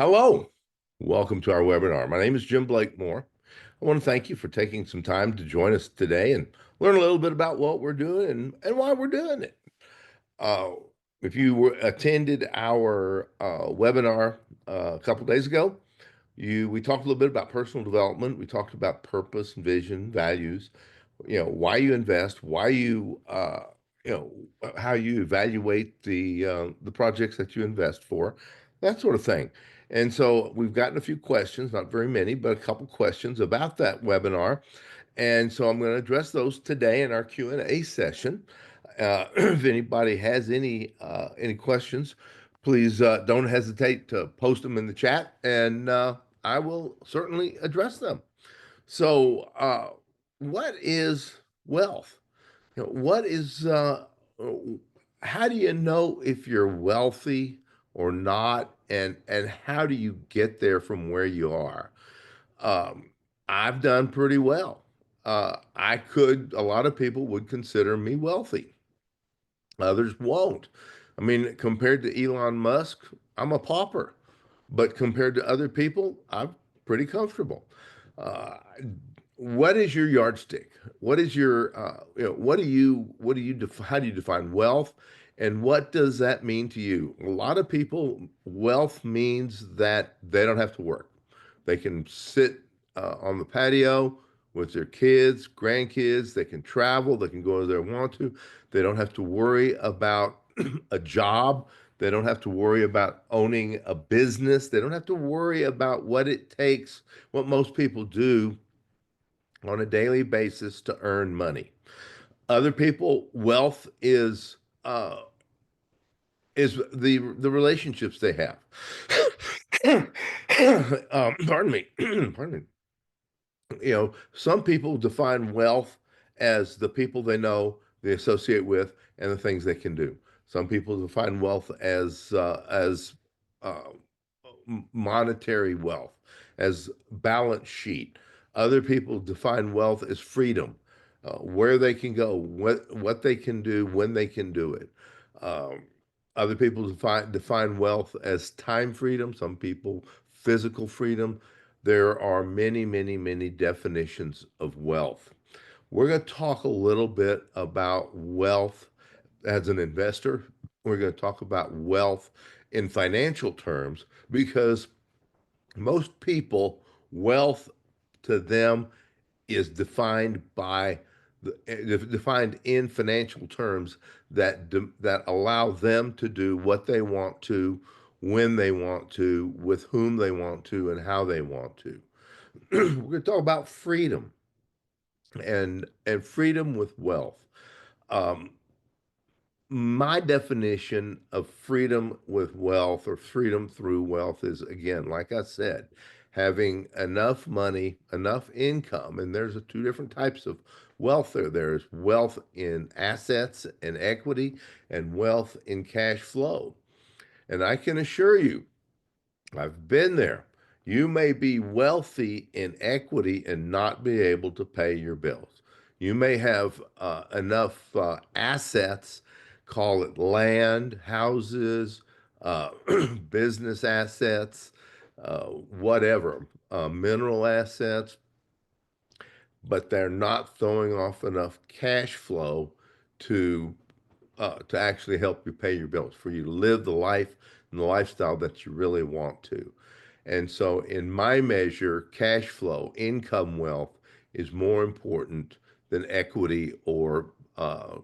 Hello, welcome to our webinar. My name is Jim Blakemore. I want to thank you for taking some time to join us today and learn a little bit about what we're doing and why we're doing it. Uh, if you attended our webinar a couple days ago, we talked a little bit about personal development. We talked about purpose, vision, values, why you invest, why you know, how you evaluate the projects that you invest for, that sort of thing. And so we've gotten a few questions, not very many, but a couple questions about that webinar. And so I'm going to address those today in our Q&A session. If anybody has any questions, please don't hesitate to post them in the chat, and I will certainly address them. So, what is wealth? What is how do you know if you're wealthy or not, and how do you get there from where you are? Um, I've done pretty well. A lot of people would consider me wealthy. Others won't. I mean, compared to Elon Musk, I'm a pauper, but compared to other people, I'm pretty comfortable. Uh, what is your yardstick? What is your, what do you, how do you define wealth? And what does that mean to you? A lot of people, wealth means that they don't have to work. They can sit on the patio with their kids, grandkids. They can travel. They can go where they want to. They don't have to worry about a job. They don't have to worry about owning a business. They don't have to worry about what it takes, what most people do on a daily basis to earn money. Other people, wealth uh, is the relationships they have. Pardon me. Pardon me. Some people define wealth as the people they know, they associate with, and the things they can do. Some people define wealth as uh, monetary wealth, as balance sheet. Other people define wealth as freedom, where they can go, what they can do, when they can do it. Um, Other people define wealth as time freedom. Some people physical freedom. There are many, many, many definitions of wealth. We're going to talk a little bit about wealth as an investor. We're going to talk about wealth in financial terms because most people, wealth to them is defined in financial terms that allow them to do what they want to, when they want to, with whom they want to, and how they want to. We're going to talk about freedom and freedom with wealth. Um, my definition of freedom with wealth or freedom through wealth is, again, like I said, having enough money, enough income. And there's two different types of wealth there. There's wealth in assets and equity, and wealth in cash flow. And I can assure you, I've been there. You may be wealthy in equity and not be able to pay your bills. You may have enough assets, call it land, houses, uh, business assets, whatever, mineral assets, but they're not throwing off enough cash flow to to actually help you pay your bills, for you to live the life and the lifestyle that you really want to. And so, in my measure, cash flow, income wealth is more important than equity or uh,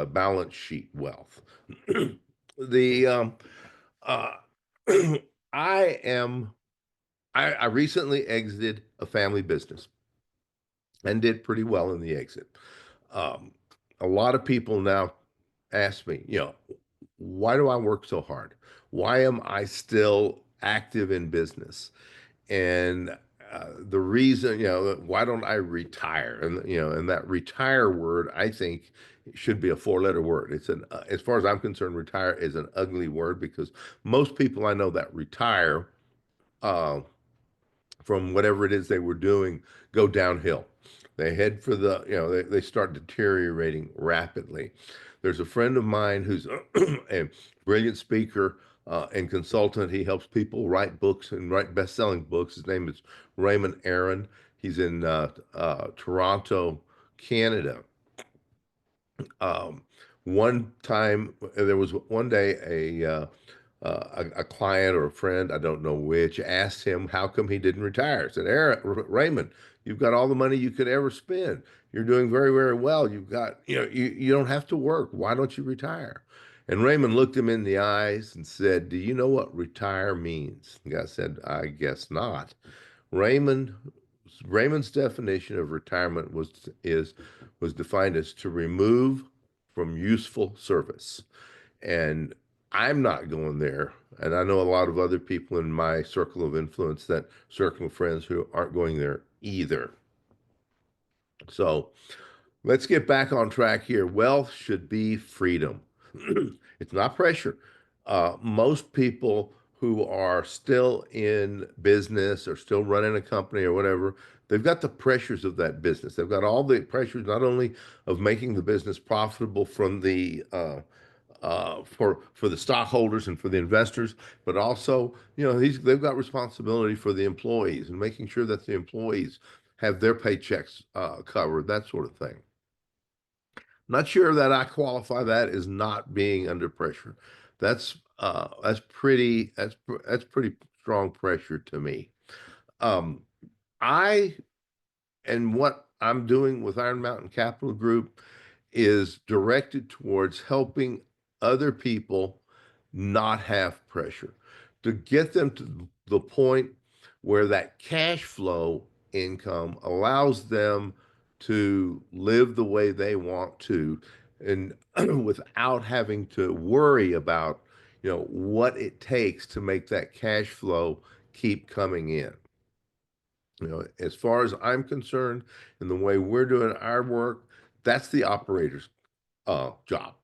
balance sheet wealth. the uh, I am I recently exited a family business and did pretty well in the exit. Um, a lot of people now ask me, why do I work so hard? Why am I still active in business? And the reason, why don't I retire? And that retire word, I think, should be a four-letter word. As far as I'm concerned, retire is an ugly word because most people I know that retire uh, from whatever it is they were doing go downhill. They head for they start deteriorating rapidly. There's a friend of mine who's a brilliant speaker, and consultant. He helps people write books and write best-selling books. His name is Raymond Aaron. He's in Toronto, Canada. Um, one time, there was one day a client or a friend, I don't know which, asked him how come he didn't retire. Said, Aaron, Raymond, you've got all the money you could ever spend. You're doing very, very well. You've got, you don't have to work. Why don't you retire? And Raymond looked him in the eyes and said, do you know what retire means? The guy said, I guess not. Raymond Raymond's definition of retirement was defined as to remove from useful service. And I'm not going there. And I know a lot of other people in my circle of influence, that circle of friends, who aren't going there either. So let's get back on track here. Wealth should be freedom. It's not pressure. Most people who are still in business or still running a company or whatever, they've got the pressures of that business. They've got all the pressures, not only of making the business profitable from the for the stockholders and for the investors, but also, they've got responsibility for the employees and making sure that the employees have their paychecks covered, that sort of thing. Not sure that I qualify that as not being under pressure. That's pretty strong pressure to me. Um, I and what I'm doing with Iron Mountain Capital Group is directed towards helping other people not have pressure, to get them to the point where that cash flow income allows them to live the way they want to, and without having to worry about, what it takes to make that cash flow keep coming in. As far as I'm concerned, and the way we're doing our work, that's the operator's job.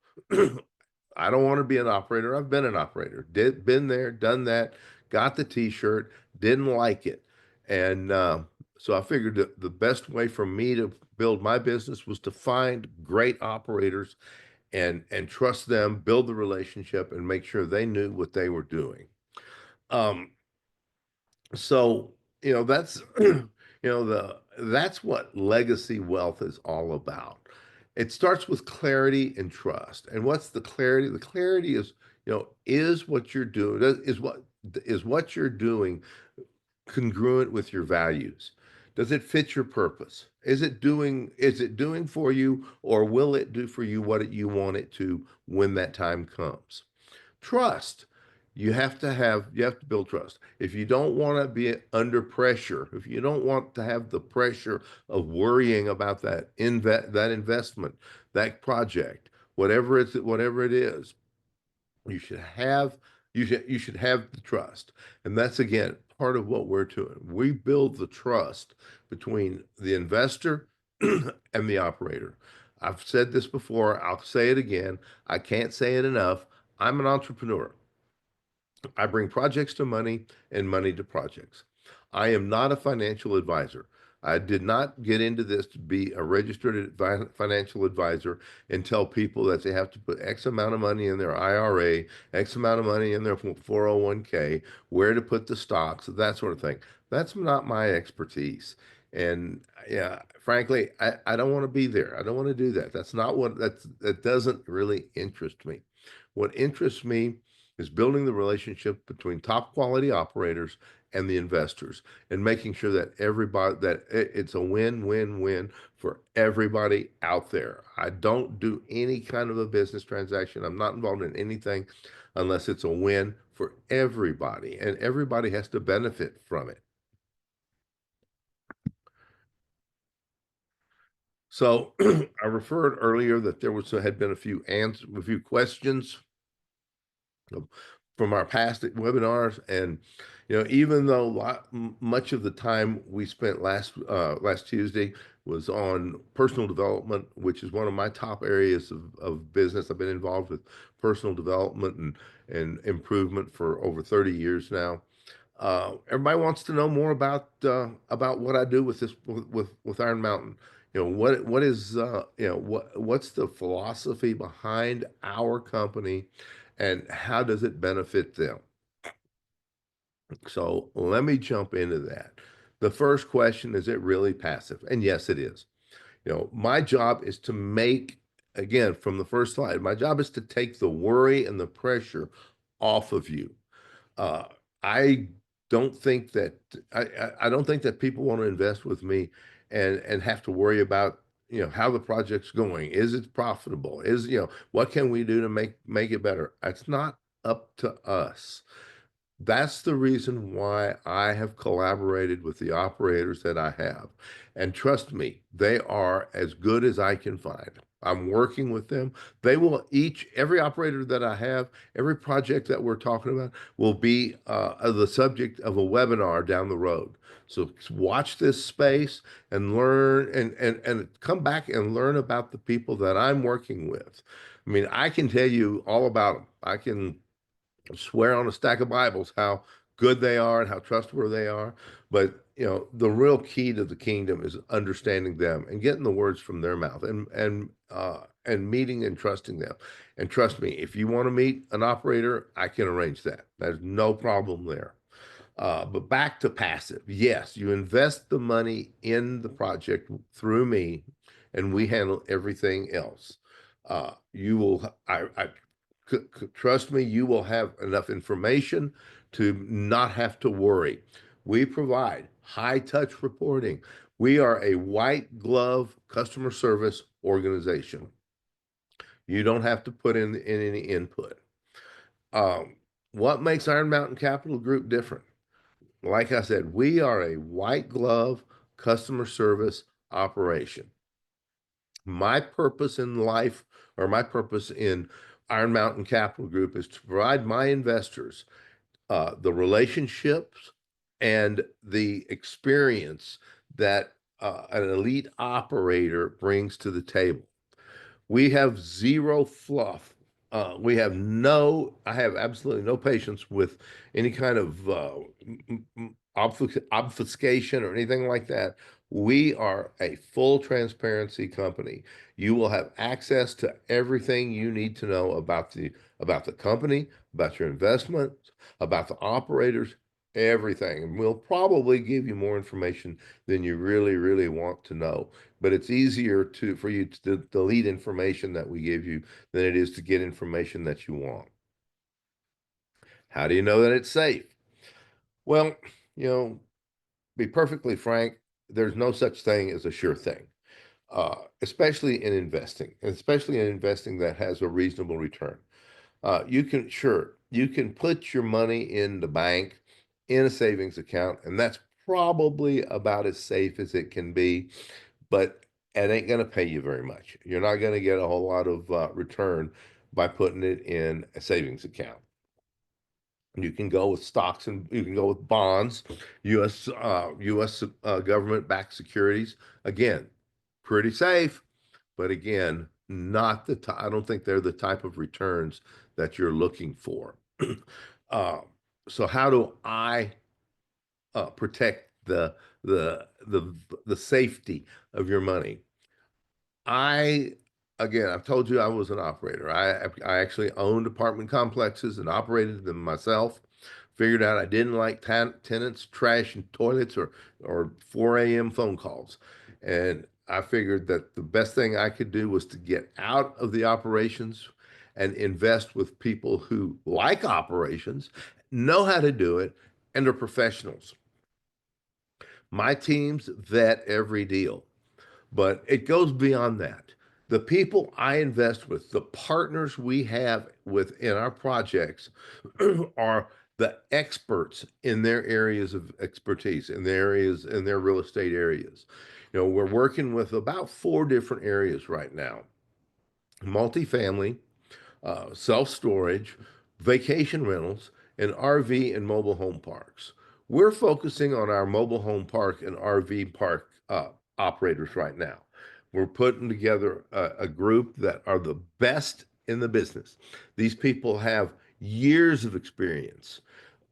I don't want to be an operator. I've been an operator. Been there, done that, got the T-shirt, didn't like it, and so I figured that the best way for me to build my business was to find great operators and trust them, build the relationship, and make sure they knew what they were doing. Um, so, that's that's what legacy wealth is all about. It starts with clarity and trust. And what's the clarity? The clarity is, is what you're doing, is what you're doing congruent with your values? Does it fit your purpose? Is it doing for you, or will it do for you what you want it to when that time comes? Trust. You have to build trust. If you don't want to be under pressure, if you don't want to have the pressure of worrying about that investment, that project, whatever it is, you should have you should have the trust. And that's, again, part of what we're doing. We build the trust between the investor and the operator. I've said this before, I'll say it again. I can't say it enough. I'm an entrepreneur. I bring projects to money and money to projects. I am not a financial advisor. I did not get into this to be a registered financial advisor and tell people that they have to put X amount of money in their IRA, X amount of money in their 401k, where to put the stocks, that sort of thing. That's not my expertise. And yeah, frankly, I don't want to be there. I don't want to do that. That doesn't really interest me. What interests me is building the relationship between top quality operators and the investors, and making sure that it's a win-win-win for everybody out there. I don't do any kind of a business transaction. I'm not involved in anything unless it's a win for everybody, and everybody has to benefit from it. So I referred earlier that had been a few questions from our past webinars. And even though much of the time we spent last Tuesday was on personal development, which is one of my top areas of business. I've been involved with personal development and improvement for over 30 years now. Everybody wants to know more about what I do with Iron Mountain. What's the philosophy behind our company, and how does it benefit them? So let me jump into that. The first question, is it really passive? And yes, it is. My job is to make, again, from the first slide, my job is to take the worry and the pressure off of you. Uh, I don't think that I don't think that people want to invest with me and have to worry about how the project's going. Is it profitable? Is what can we do to make it better? It's not up to us. That's the reason why I have collaborated with the operators that I have. And trust me, they are as good as I can find. I'm working with them. They will every operator that I have, every project that we're talking about will be the subject of a webinar down the road. So watch this space and learn and come back and learn about the people that I'm working with. I mean, I can tell you all about them. I can swear on a stack of Bibles how good they are and how trustworthy they are. But the real key to the kingdom is understanding them and getting the words from their mouth and meeting and trusting them. And trust me, if you want to meet an operator, I can arrange that. There's no problem there. But back to passive. Yes, you invest the money in the project through me, and we handle everything else. You will, trust me, you will have enough information to not have to worry. We provide high touch reporting. We are a white glove customer service organization. You don't have to put in any input. Um, what makes Iron Mountain Capital Group different? Like I said, we are a white glove customer service operation. My purpose in life, or my purpose in Iron Mountain Capital Group, is to provide my investors the relationships and the experience that an elite operator brings to the table. We have zero fluff. I have absolutely no patience with any kind of obfuscation or anything like that. We are a full transparency company. You will have access to everything you need to know about the company, about your investments, about the operators, everything. And we'll probably give you more information than you really, really want to know, but it's easier for you to delete information that we give you than it is to get information that you want. How do you know that it's safe? Well, you know, be perfectly frank, there's no such thing as a sure thing, especially in investing, especially in investing that has a reasonable return. You can put your money in the bank in a savings account, and that's probably about as safe as it can be, but it ain't going to pay you very much. You're not going to get a whole lot of return by putting it in a savings account. You can go with stocks and you can go with bonds, U.S. Government-backed securities. Again, pretty safe, but again, not I don't think they're the type of returns that you're looking for. uh, so how do I protect the safety of your money? I Again, I've told you I was an operator. I actually owned apartment complexes and operated them myself. Figured out I didn't like tenants, trash, and toilets or 4 a.m. phone calls, and I figured that the best thing I could do was to get out of the operations and invest with people who like operations, know how to do it, and are professionals. My teams vet every deal. But it goes beyond that. The people I invest with, the partners we have within our projects are the experts in their areas of expertise, in their real estate areas. We're working with about 4 different areas right now: multifamily, self-storage, vacation rentals, and RV and mobile home parks. We're focusing on our mobile home park and RV park operators right now. We're putting together a group that are the best in the business. These people have years of experience.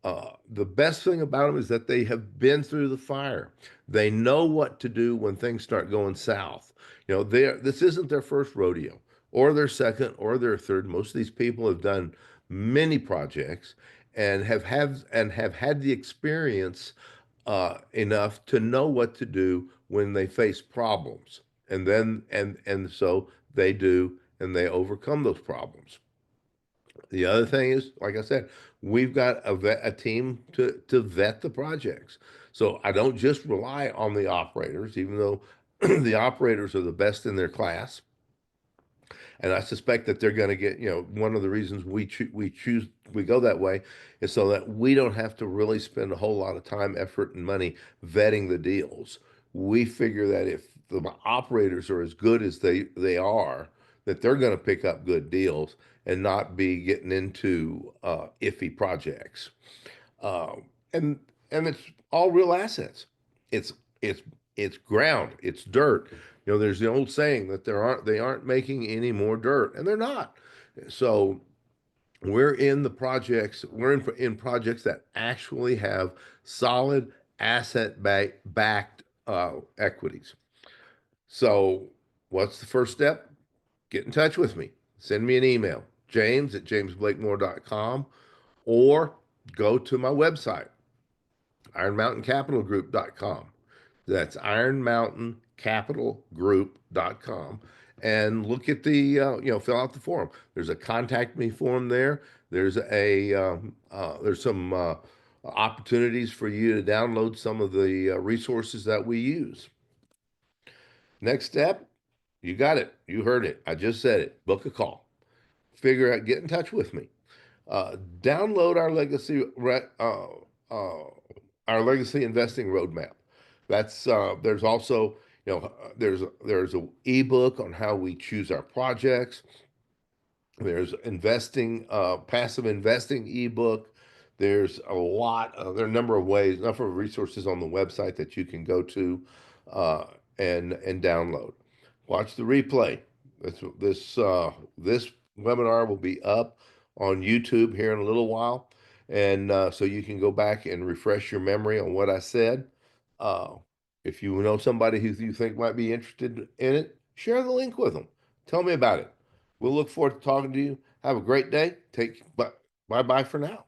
The best thing about them is that they have been through the fire. They know what to do when things start going south. This isn't their first rodeo or their second or their third. Most of these people have done many projects and have had the experience enough to know what to do when they face problems, and so they do, and they overcome those problems. The other thing is, like I said, we've got a team to vet the projects. So I don't just rely on the operators, even though the operators are the best in their class. And I suspect that they're going to get, one of the reasons we go that way is so that we don't have to really spend a whole lot of time, effort, and money vetting the deals. We figure that if the operators are as good as they are, that they're going to pick up good deals and not be getting into iffy projects. And it's all real assets. It's it's it's ground. It's dirt. There's the old saying that they aren't making any more dirt, and they're not. So we're in the projects. We're in projects that actually have solid backed equities. So what's the first step? Get in touch with me. Send me an email, James@JamesBlakemore.com, or go to my website, IronMountainCapitalGroup.com. That's IronMountainCapitalGroup.com. And look at fill out the form. There's a contact me form there. There's some opportunities for you to download some of the resources that we use. Next step, you got it. You heard it. I just said it. Book a call. Get in touch with me. Download uh, our legacy investing roadmap. There's also there's a ebook on how we choose our projects. There's passive investing ebook. There are a number of ways, enough of resources on the website that you can go to uh, and download. Watch the replay. This webinar will be up on YouTube here in a little while, and so you can go back and refresh your memory on what I said. Uh, if you know somebody who you think might be interested in it, share the link with them. Tell me about it. We'll look forward to talking to you. Have a great day. Bye bye for now.